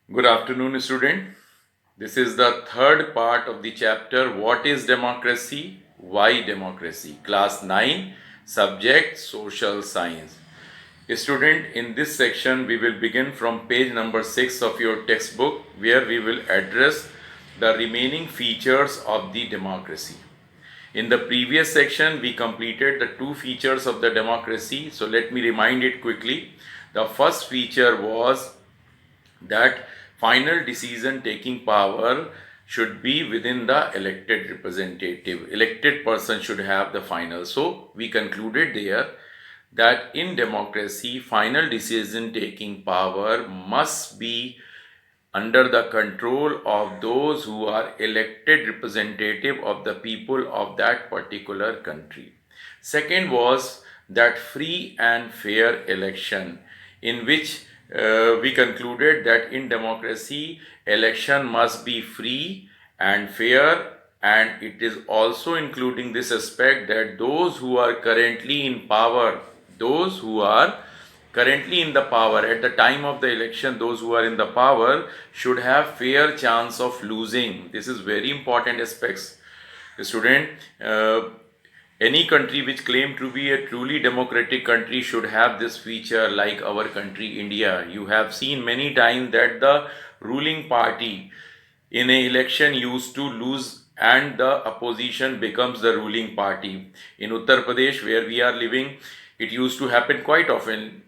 Good afternoon, student. This is the third part of the chapter What is Democracy? Why Democracy? Class 9, Subject Social Science. Student, in this section, we will begin from page number 6 of your textbook, where we will address the remaining features of the democracy. In the previous section, we completed the two features of the democracy. So let me remind it quickly. The first feature was that final decision taking power should be within the elected representative. Elected person should have the final. So we concluded there that in democracy, final decision taking power must be under the control of those who are elected representative of the people of that particular country. Second was that free and fair election, in which we concluded that in democracy election must be free and fair, and it is also including this aspect that those who are currently in power, those who are currently in the power at the time of the election, those who are in the power should have fair chance of losing. This is very important aspects, student. Any country which claim to be a truly democratic country should have this feature, like our country India. You have seen many times that the ruling party in a election used to lose and the opposition becomes the ruling party. In Uttar Pradesh, where we are living, it used to happen quite often.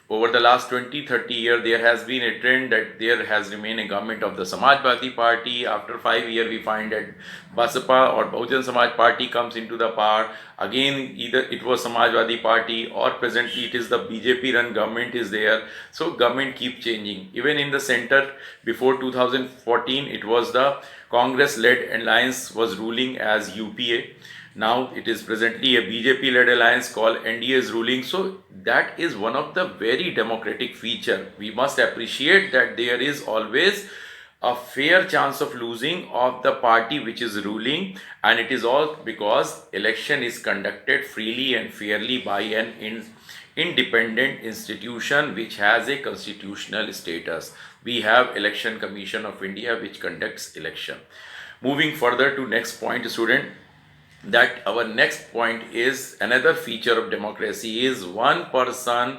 Over the last 20-30 years, there has been a trend that there has remained a government of the Samajwadi Party. After 5 years, we find that Basapa or Bahujan Samaj Party comes into the power. Again, either it was Samajwadi Party or presently it is the BJP run government is there. So government keep changing. Even in the center, before 2014, it was the Congress-led alliance was ruling as UPA. Now it is presently a BJP-led alliance called NDA is ruling. So that is one of the very democratic feature. We must appreciate that there is always a fair chance of losing of the party which is ruling, and it is all because election is conducted freely and fairly by an independent institution which has a constitutional status. We have Election Commission of India which conducts election. Moving further to next point, student, that our next point is another feature of democracy is one person,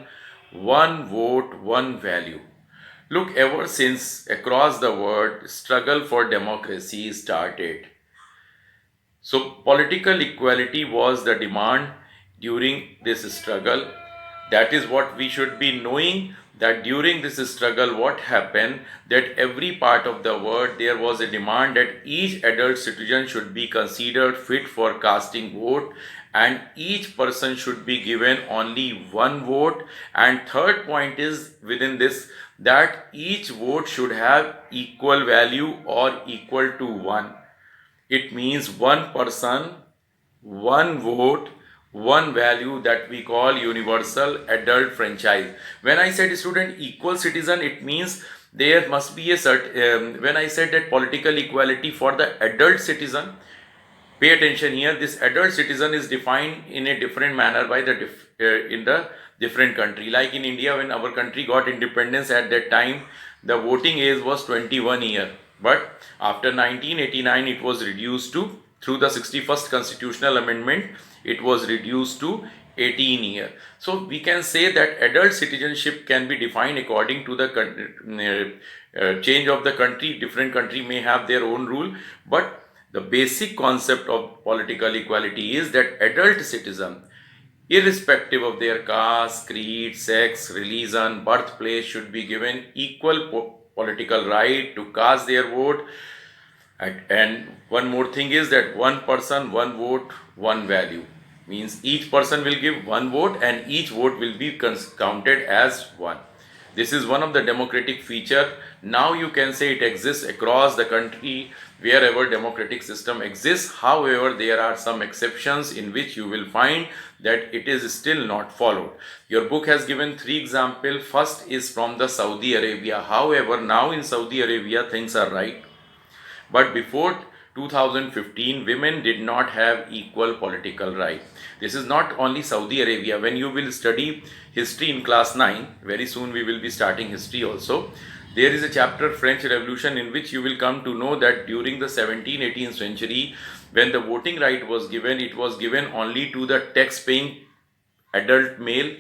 one vote, one value. Look, ever since across the world struggle for democracy started, so political equality was the demand during this struggle. That is what we should be knowing, that during this struggle what happened, that every part of the world there was a demand that each adult citizen should be considered fit for casting vote, and each person should be given only one vote. And third point is within this, that each vote should have equal value or equal to 1. It means one person, one vote, one value, that we call universal adult franchise. When I said student equal citizen, it means there must be a certain, when I said that political equality for the adult citizen, pay attention here, this adult citizen is defined in a different manner by the in the different country. Like in India, when our country got independence, at that time the voting age was 21 year, but after 1989 it was reduced to, through the 61st constitutional amendment, it was reduced to 18 year. So we can say that adult citizenship can be defined according to the change of the country. Different country may have their own rule, but the basic concept of political equality is that adult citizen, irrespective of their caste, creed, sex, religion, birthplace, should be given equal political right to cast their vote. And one more thing is that one person, one vote, one value. Means each person will give one vote and each vote will be counted as one. This is one of the democratic feature. Now you can say it exists across the country wherever democratic system exists. However, there are some exceptions in which you will find that it is still not followed. Your book has given 3 examples. First is from the Saudi Arabia. However, now in Saudi Arabia things are right. But before 2015, women did not have equal political right. This is not only Saudi Arabia. When you will study history in class 9, very soon we will be starting history also. There is a chapter, French Revolution, in which you will come to know that during the 17th 18th century, when the voting right was given, it was given only to the tax paying adult male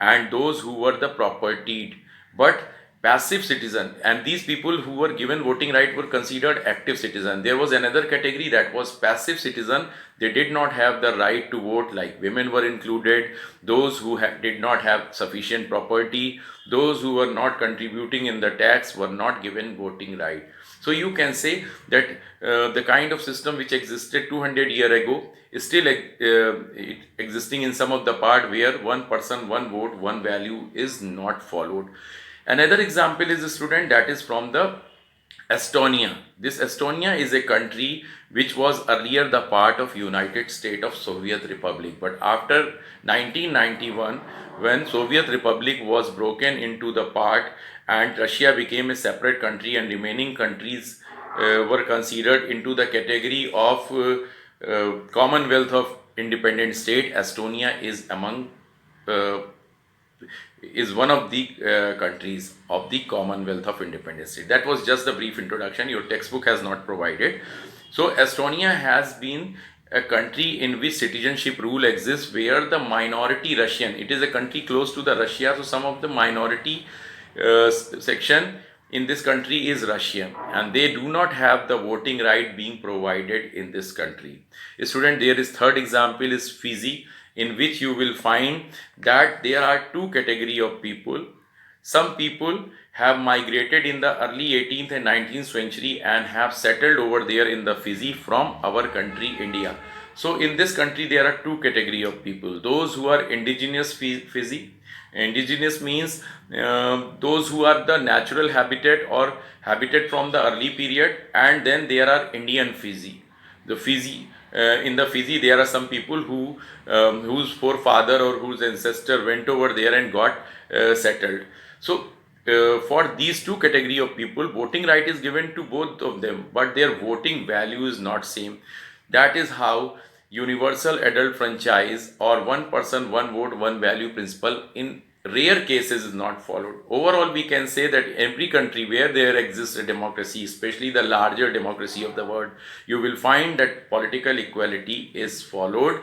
and those who were the propertied, but passive citizen, and these people who were given voting right were considered active citizen. There was another category that was passive citizen. They did not have the right to vote, like women were included, those who did not have sufficient property, those who were not contributing in the tax were not given voting right. So you can say that the kind of system which existed 200 years ago is still existing in some of the part where one person, one vote, one value is not followed. Another example is a student that is from the Estonia. This Estonia is a country which was earlier the part of United States of Soviet Republic, but after 1991, when Soviet Republic was broken into the part and Russia became a separate country and remaining countries were considered into the category of Commonwealth of Independent State, Estonia is among uh, is one of the countries of the Commonwealth of Independent State. That was just a brief introduction. Your textbook has not provided. So Estonia has been a country in which citizenship rule exists, where the minority Russian, it is a country close to the Russia, so some of the minority section in this country is Russian, and they do not have the voting right being provided in this country. Student, there is third example is Fiji, in which you will find that there are two category of people. Some people have migrated in the early 18th and 19th century and have settled over there in the Fiji from our country India. So in this country there are two category of people: those who are indigenous Fiji. Indigenous means those who are the natural habitat or habitat from the early period, and then there are Indian Fiji. The Fiji in the Fiji there are some people who whose forefather or whose ancestor went over there and got settled. So for these two category of people, voting right is given to both of them, but their voting value is not same. That is how universal adult franchise or one person one vote one value principle in rare cases is not followed. Overall, we can say that every country where there exists a democracy, especially the larger democracy of the world, you will find that political equality is followed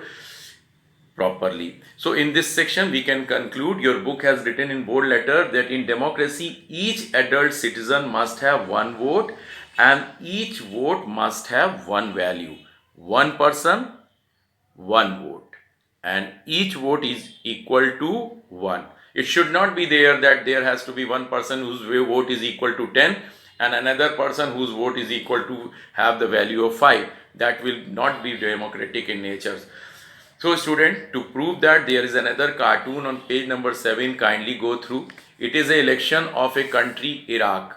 properly. So in this section we can conclude, your book has written in bold letter that in democracy each adult citizen must have one vote and each vote must have one value. One person, one vote, and each vote is equal to 1. It should not be there that there has to be one person whose vote is equal to 10 and another person whose vote is equal to have the value of 5. That will not be democratic in nature. So student, to prove that, there is another cartoon on page number 7, kindly go through. It is a election of a country, Iraq,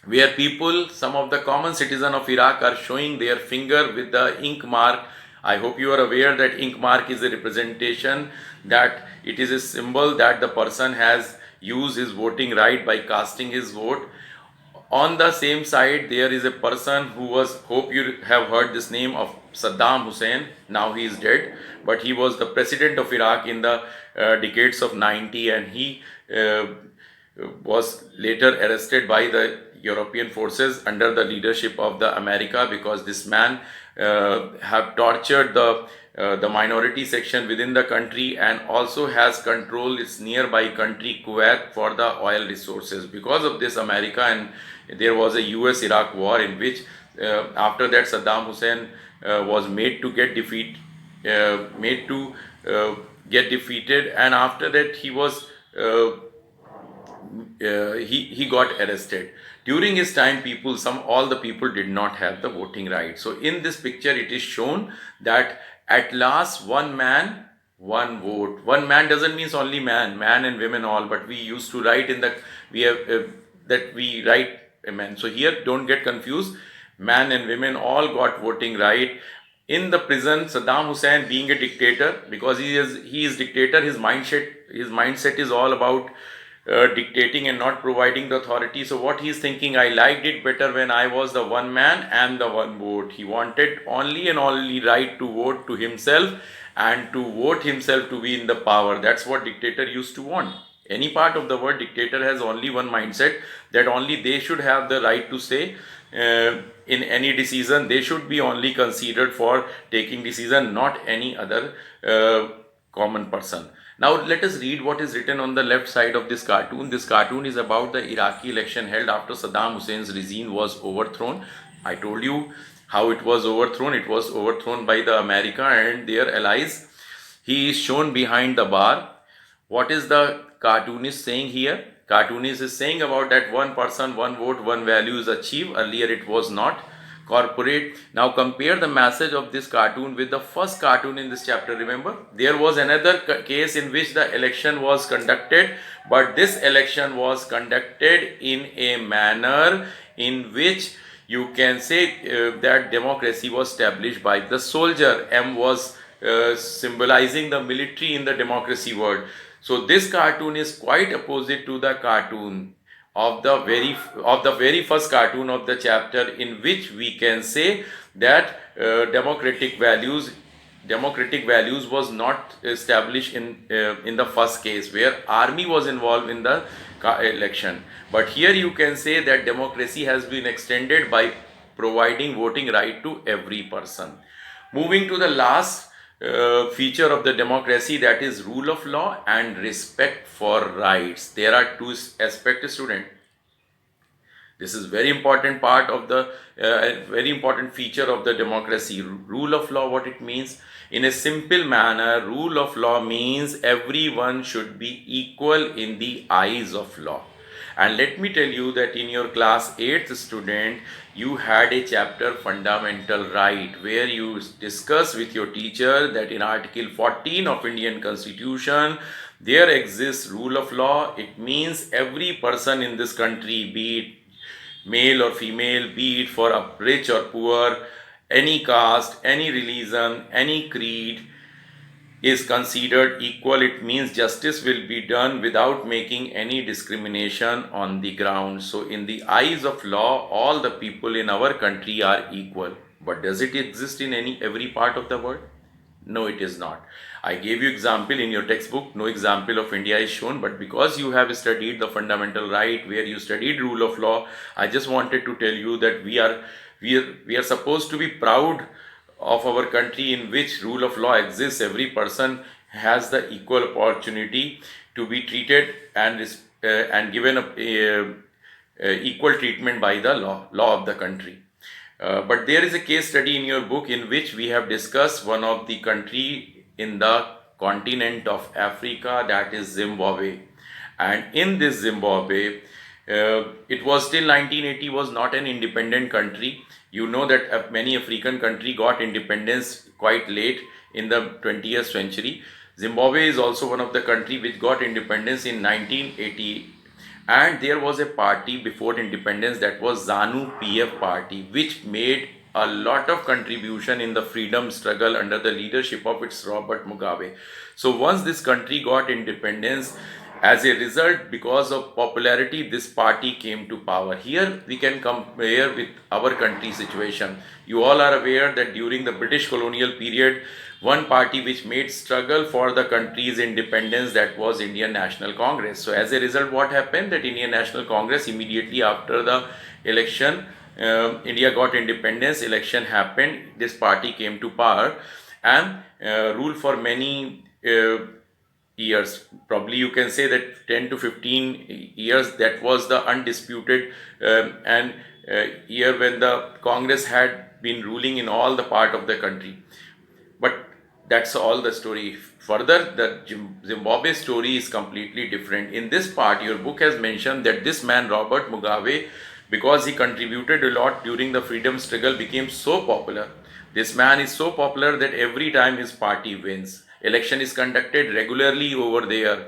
where people, some of the common citizen of Iraq are showing their finger with the ink mark. I hope you are aware that ink mark is a representation, that it is a symbol that the person has used his voting right by casting his vote. On the same side there is a person who was, hope you have heard this name of Saddam Hussein. Now he is dead, but he was the president of Iraq in the decades of 90, and he was later arrested by the European forces under the leadership of the America, because this man have tortured the minority section within the country and also has controlled its nearby country Kuwait for the oil resources. Because of this, America, and there was a US-Iraq war in which after that Saddam Hussein was made to get defeated, and after that he was he got arrested. During his time, people, all the people did not have the voting right. So in this picture it is shown that at last one man, one vote. One man doesn't mean only man and women all, but we used to write in the, we have that we write a man. So here don't get confused, man and women all got voting right. In the prison, Saddam Hussein, being a dictator, because he is dictator, his mindset is all about dictating and not providing the authority. So what he is thinking, I liked it better when I was the one man and the one vote. He wanted only and only right to vote to himself and to vote himself to be in the power. That's what dictator used to want. Any part of the word dictator has only one mindset, that only they should have the right to say in any decision. They should be only considered for taking decision, not any other common person. Now let us read what is written on the left side of this cartoon. This cartoon is about the Iraqi election held after Saddam Hussein's regime was overthrown. I told you how it was overthrown. It was overthrown by the America and their allies. He is shown behind the bar. What is the cartoonist saying here? Cartoonist is saying about that one person, one vote, one value is achieved. Earlier it was not. Corporate. Now compare the message of this cartoon with the first cartoon in this chapter. Remember, there was another case in which the election was conducted, but this election was conducted in a manner in which you can say that democracy was established by the soldier. M was symbolizing the military in the democracy word. So this cartoon is quite opposite to the cartoon of the very first cartoon of the chapter, in which we can say that democratic values was not established in the first case, where army was involved in the election. But here you can say that democracy has been extended by providing voting right to every person. Moving to the last feature of the democracy, that is rule of law and respect for rights. There are two aspects, student. This is very important part of the very important feature of the democracy. Rule of law, what it means? In a simple manner, rule of law means everyone should be equal in the eyes of law. And let me tell you that in your class 8th student, you had a chapter fundamental right, where you discuss with your teacher that in article 14 of Indian Constitution there exists rule of law. It means every person in this country, be it male or female, be it for a rich or poor, any caste, any religion, any creed, is considered equal. It means justice will be done without making any discrimination on the ground. So in the eyes of law, all the people in our country are equal. But does it exist in every part of the world? No, it is not. I gave you example in your textbook. No example of India is shown, but because you have studied the fundamental right, where you studied rule of law, I just wanted to tell you that we are supposed to be proud of our country in which rule of law exists. Every person has the equal opportunity to be treated and given equal treatment by the law of the country. But there is a case study in your book in which we have discussed one of the country in the continent of Africa, that is Zimbabwe. And in this Zimbabwe, it was till 1980 was not an independent country. You know that many African country got independence quite late in the 20th century. Zimbabwe is also one of the country which got independence in 1980. And there was a party before independence, that was ZANU PF party, which made a lot of contribution in the freedom struggle under the leadership of its Robert Mugabe. So once this country got independence, as a result, because of popularity, this party came to power. Here we can compare with our country situation. You all are aware that during the British colonial period, one party which made struggle for the country's independence, that was Indian National Congress. So as a result, what happened, that Indian National Congress, immediately after the election, India got independence, election happened, this party came to power and ruled for many years. Probably you can say that 10 to 15 years, that was the undisputed and year when the Congress had been ruling in all the part of the country. But that's all the story. Further, the Zimbabwe story is completely different. In this part, your book has mentioned that this man Robert Mugabe, because he contributed a lot during the freedom struggle, became so popular. This man is so popular that every time his party wins, election is conducted regularly over there.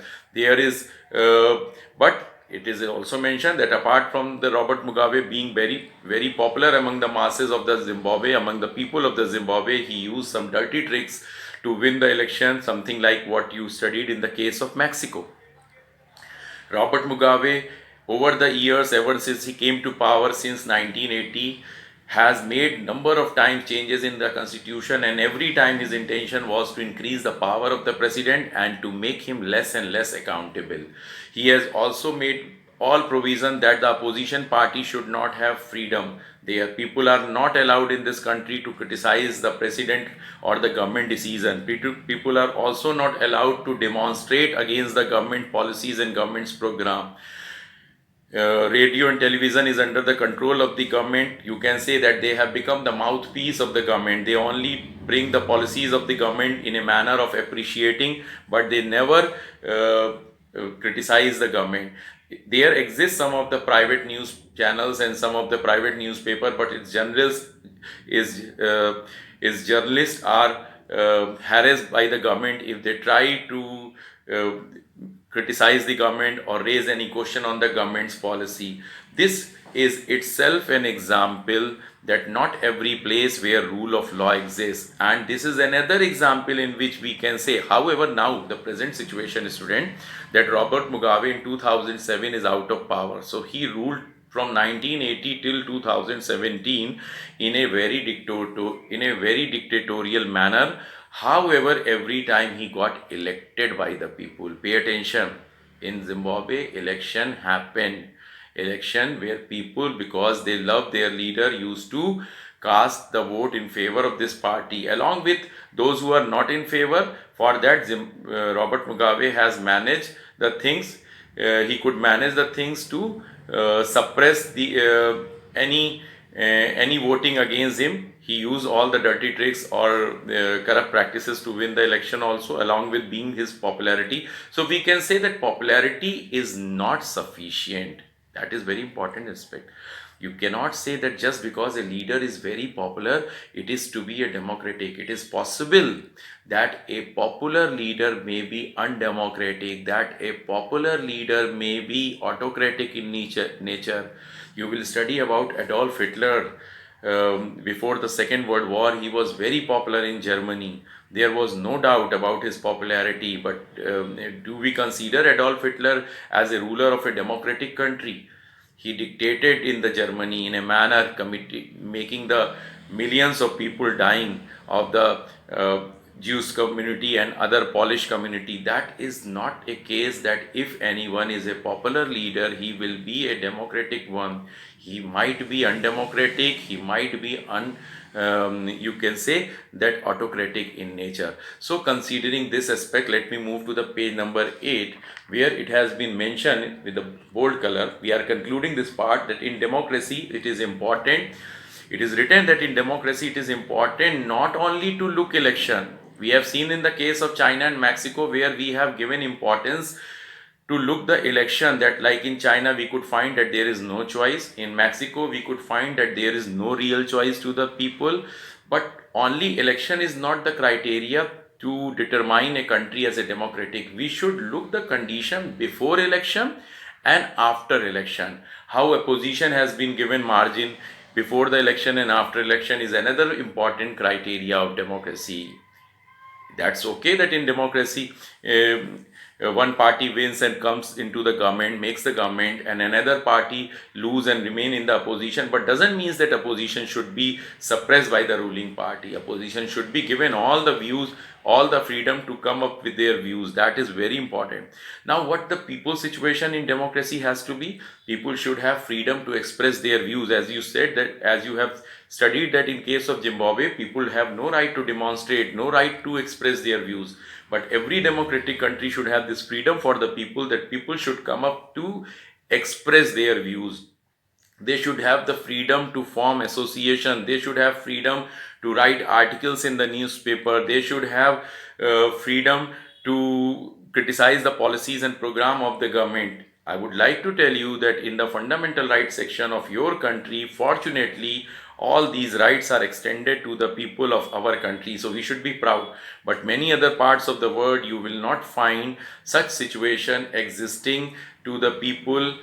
But it is also mentioned that apart from the Robert Mugabe being very popular among the masses of the Zimbabwe, among the people of the Zimbabwe, he used some dirty tricks to win the election, something like what you studied in the case of Mexico. Robert Mugabe, over the years, ever since he came to power since 1980, has made number of times changes in the constitution, and every time his intention was to increase the power of the president and to make him less and less accountable. He has also made all provision that the opposition party should not have freedom. Their people are not allowed in this country to criticize the president or the government decision. People are also not allowed to demonstrate against the government policies and government's program. Radio and television is under the control of the government. You can say that they have become the mouthpiece of the government. They only bring the policies of the government in a manner of appreciating, but they never criticize the government. There exist some of the private news channels and some of the private newspaper, but its journalists journalists are harassed by the government if they try to criticize the government or raise any question on the government's policy. This is itself an example that not every place where rule of law exists, and this is another example in which we can say, however, now the present situation is, student, that Robert Mugabe in 2007 is out of power. So he ruled from 1980 till 2017 in a very dictatorial manner. However, every time he got elected by the people. Pay attention. In Zimbabwe, election happened. Election where people, because they love their leader, used to cast the vote in favor of this party, along with those who are not in favor. For that, Robert Mugabe has managed the things. He could manage the things to suppress the any voting against him. He used all the dirty tricks or corrupt practices to win the election also, along with being his popularity. So we can say that popularity is not sufficient. That is very important aspect. You cannot say that just because a leader is very popular, it is to be a democratic. It is possible that a popular leader may be undemocratic, that a popular leader may be autocratic in nature. You will study about Adolf Hitler. Before the Second World War, he was very popular in Germany. There was no doubt about his popularity, but do we consider Adolf Hitler as a ruler of a democratic country? He dictated in the Germany in a manner making the millions of people dying of the Jewish community and other Polish community. That is not a case that if anyone is a popular leader, he will be a democratic one. He might be undemocratic, he might be you can say that autocratic in nature. So considering this aspect, let me move to the page number 8, where it has been mentioned with the bold color. We are concluding this part that in democracy it is important. It is written that in democracy it is important not only to look election. We have seen in the case of China and Mexico where we have given importance to look the election, that like in China we could find that there is no choice. In Mexico we could find that there is no real choice to the people. But only election is not the criteria to determine a country as a democratic. We should look the condition before election and after election. How opposition has been given margin before the election and after election is another important criteria of democracy. That's okay that in democracy one party wins and comes into the government, makes the government, and another party lose and remain in the opposition, but doesn't mean that opposition should be suppressed by the ruling party. Opposition should be given all the views, all the freedom to come up with their views. That is very important. Now, what the people's situation in democracy has to be, people should have freedom to express their views. As you said, that as you have studied that in case of Zimbabwe, people have no right to demonstrate, no right to express their views. But every democratic country should have this freedom for the people, that people should come up to express their views. They should have the freedom to form association. They should have freedom to write articles in the newspaper. They should have freedom to criticize the policies and program of the government. I would like to tell you that in the fundamental rights section of your country, fortunately, all these rights are extended to the people of our country. So we should be proud. But many other parts of the world, you will not find such situation existing to the people,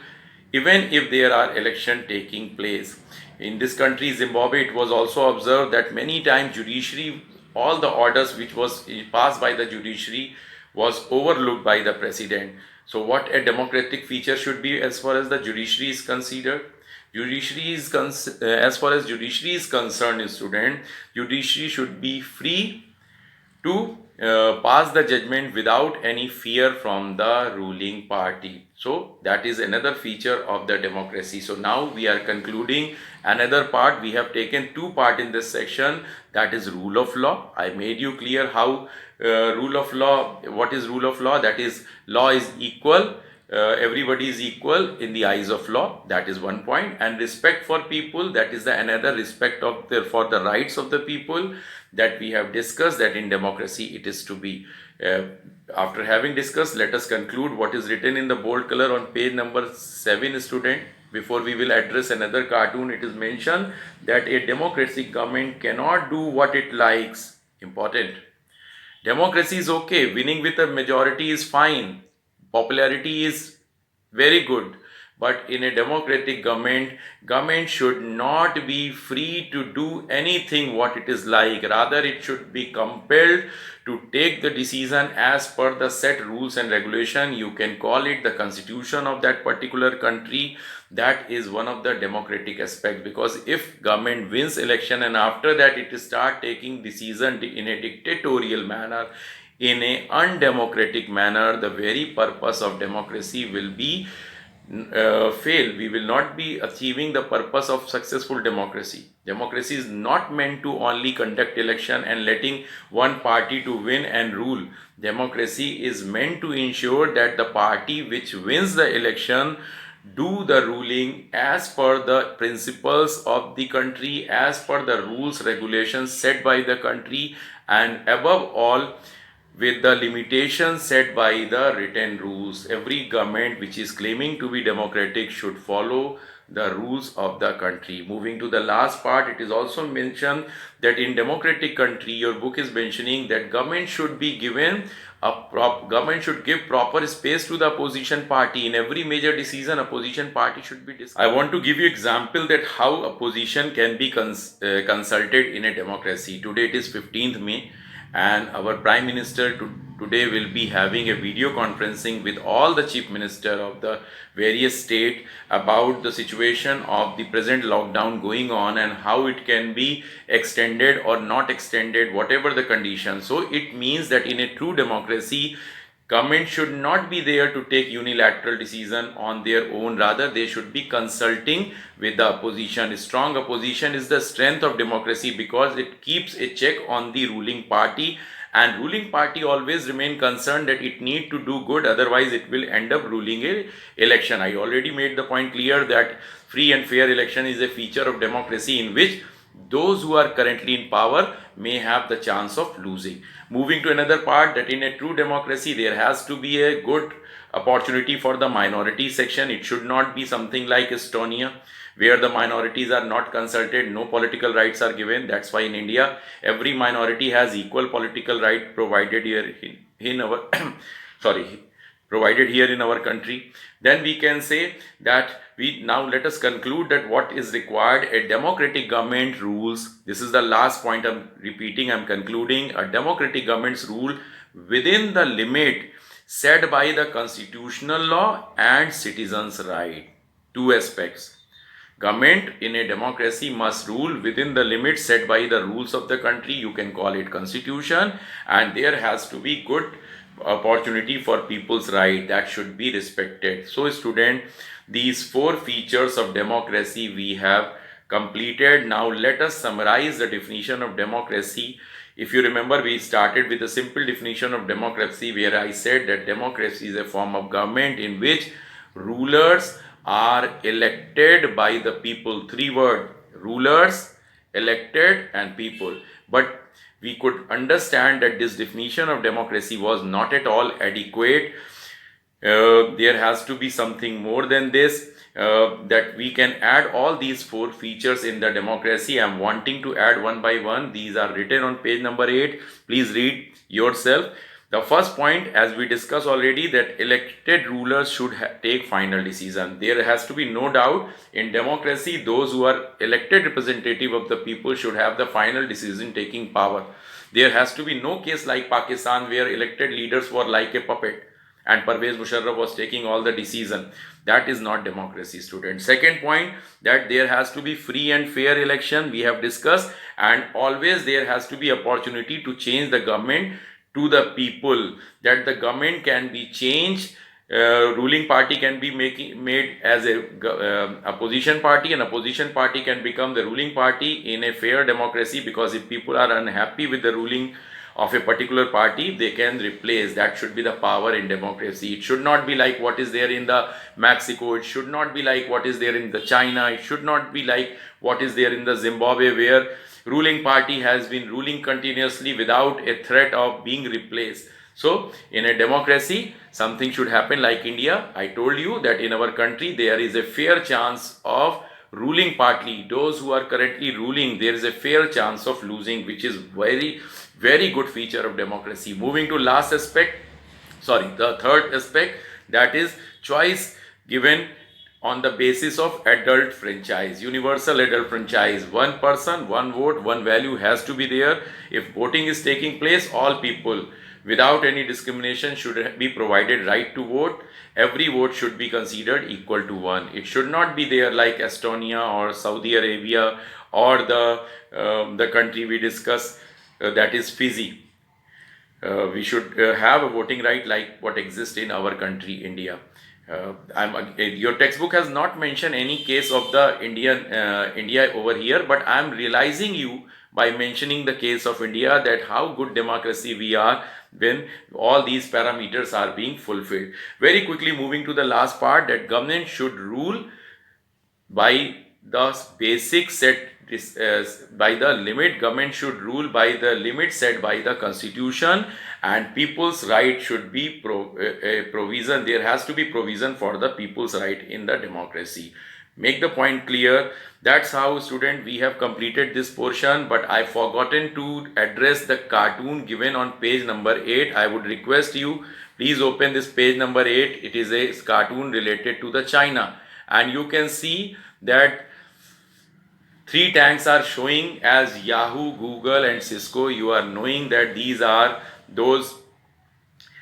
even if there are election taking place. In this country, Zimbabwe, it was also observed that many times judiciary, all the orders which was passed by the judiciary was overlooked by the president. So what a democratic feature should be as far as the judiciary is considered? Judiciary is as far as judiciary is concerned, student, judiciary should be free to pass the judgment without any fear from the ruling party. So that is another feature of the democracy. So now we are concluding another part. We have taken two parts in this section, that is rule of law. I made you clear how rule of law, what is rule of law, that is law is equal, everybody is equal in the eyes of law, that is one point. And respect for people, that is the another, respect of for the rights of the people, that we have discussed, that in democracy it is to be. After having discussed, let us conclude what is written in the bold color on page number 7, student. Before we will address another cartoon, it is mentioned that a democratic government cannot do what it likes. Important. Democracy is okay, winning with a majority is fine, popularity is very good, but in a democratic government should not be free to do anything what it is like. Rather, it should be compelled to take the decision as per the set rules and regulation. You can call it the constitution of that particular country. That is one of the democratic aspects, because if government wins election and after that it start taking decision in a dictatorial manner, in a undemocratic manner, the very purpose of democracy will be fail. We will not be achieving the purpose of successful democracy. Democracy is not meant to only conduct election and letting one party to win and rule. Democracy is meant to ensure that the party which wins the election do the ruling as per the principles of the country, as per the rules, regulations set by the country, and above all, with the limitations set by the written rules. Every government which is claiming to be democratic should follow the rules of the country. Moving to the last part, it is also mentioned that in democratic country, your book is mentioning that government should be given government should give proper space to the opposition party. In every major decision, opposition party should be discussed. I want to give you example that how opposition can be consulted in a democracy. Today it is 15th May, and our Prime Minister today will be having a video conferencing with all the Chief Minister of the various state about the situation of the present lockdown going on and how it can be extended or not extended, whatever the condition. So it means that in a true democracy, government should not be there to take unilateral decision on their own. Rather, they should be consulting with the opposition. Strong opposition is the strength of democracy, because it keeps a check on the ruling party, and ruling party always remain concerned that it need to do good, otherwise it will end up ruling a election. I already made the point clear that free and fair election is a feature of democracy in which those who are currently in power may have the chance of losing. Moving to another part, that in a true democracy there has to be a good opportunity for the minority section. It should not be something like Estonia, where the minorities are not consulted, no political rights are given. That's why in India every minority has equal political right provided here in our provided here in our country. Then we can say that now let us conclude that what is required. A democratic government rules, this is the last point I'm repeating, I'm concluding. A democratic government's rule within the limit set by the constitutional law and citizens' right. Two aspects. Government in a democracy must rule within the limits set by the rules of the country. You can call it constitution, and there has to be good opportunity for people's right that should be respected. So student, these four features of democracy we have completed. Now let us summarize the definition of democracy. If you remember, we started with a simple definition of democracy where I said that democracy is a form of government in which rulers are elected by the people. Three words: rulers, elected, and people. But we could understand that this definition of democracy was not at all adequate. There has to be something more than this, that we can add all these four features in the democracy. I am wanting to add one by one. These are written on page number 8. Please read yourself. The first point, as we discussed already, that elected rulers should take final decision. There has to be no doubt in democracy, those who are elected representative of the people should have the final decision taking power. There has to be no case like Pakistan where elected leaders were like a puppet and Parvez Musharraf was taking all the decision. That is not democracy, student. Second point, that there has to be free and fair election, we have discussed, and always there has to be opportunity to change the government to the people, that the government can be changed. Ruling party can be made as a opposition party, and opposition party can become the ruling party in a fair democracy, because if people are unhappy with the ruling of a particular party, they can replace. That should be the power in democracy. It should not be like what is there in the Mexico, it should not be like what is there in the China, it should not be like what is there in the Zimbabwe, where ruling party has been ruling continuously without a threat of being replaced. So in a democracy, something should happen like India. I told you that in our country there is a fair chance of ruling party, those who are currently ruling, there is a fair chance of losing, which is very good feature of democracy. Moving to last aspect, the third aspect, that is choice given on the basis of adult franchise, universal adult franchise. One person, one vote, one value has to be there. If voting is taking place, all people without any discrimination should be provided right to vote. Every vote should be considered equal to one. It should not be there like Estonia or Saudi Arabia, or the country we discuss, that is Fiji. We should have a voting right like what exists in our country, India. Your textbook has not mentioned any case of the India over here, but I am realizing you by mentioning the case of India, that how good democracy we are when all these parameters are being fulfilled. Very quickly moving to the last part, that government should rule by the basic set by the limit. Government should rule by the limit set by the constitution, and people's right should be provision. There has to be provision for the people's right in the democracy. Make the point clear. That's how, student, we have completed this portion, but I forgotten to address the cartoon given on page number 8. I would request you, please open this page number 8. It is a cartoon related to the China, and you can see that 3 tanks are showing as Yahoo, Google and Cisco. You are knowing that these are those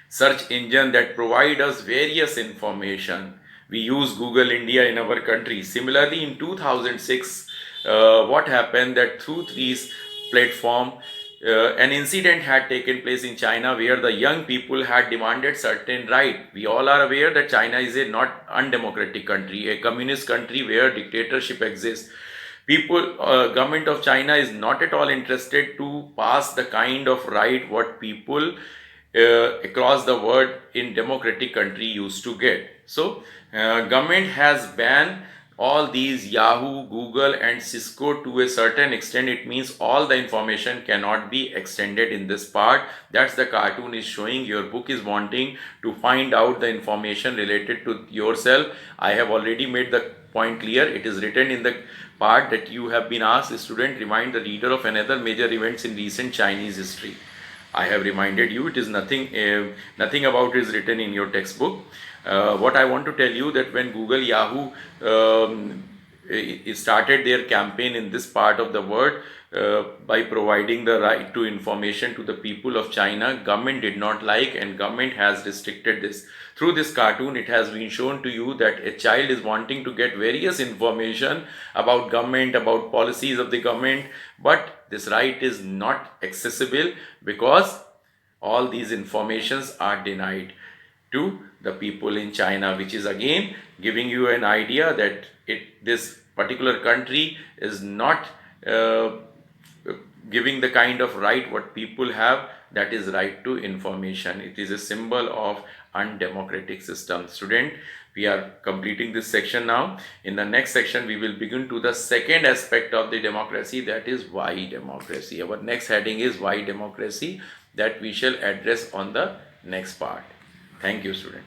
search engine that provide us various information. We use Google India in our country. Similarly, in 2006, what happened, that through these platform, an incident had taken place in China, where the young people had demanded certain right. We all are aware that China is a not undemocratic country, a communist country where dictatorship exists. Government of China is not at all interested to pass the kind of right what people across the world in democratic country used to get. So government has banned all these Yahoo, Google and Cisco to a certain extent. It means all the information cannot be extended in this part. That's the cartoon is showing. Your book is wanting to find out the information related to yourself. I have already made the point clear. It is written in the part that you have been asked, student, remind the reader of another major events in recent Chinese history. I have reminded you. It is nothing about it is written in your textbook. What I want to tell you, that when Google, Yahoo started their campaign in this part of the world by providing the right to information to the people of China, government did not like, and government has restricted this. Through this cartoon, it has been shown to you that a child is wanting to get various information about government, about policies of the government, but this right is not accessible because all these informations are denied to the people in China, which is again giving you an idea that this particular country is not giving the kind of right what people have, that is right to information. It is a symbol of undemocratic system. Student, we are completing this section now. In the next section, we will begin to the second aspect of the democracy, that is why democracy. Our next heading is why democracy, that we shall address on the next part. Thank you, student.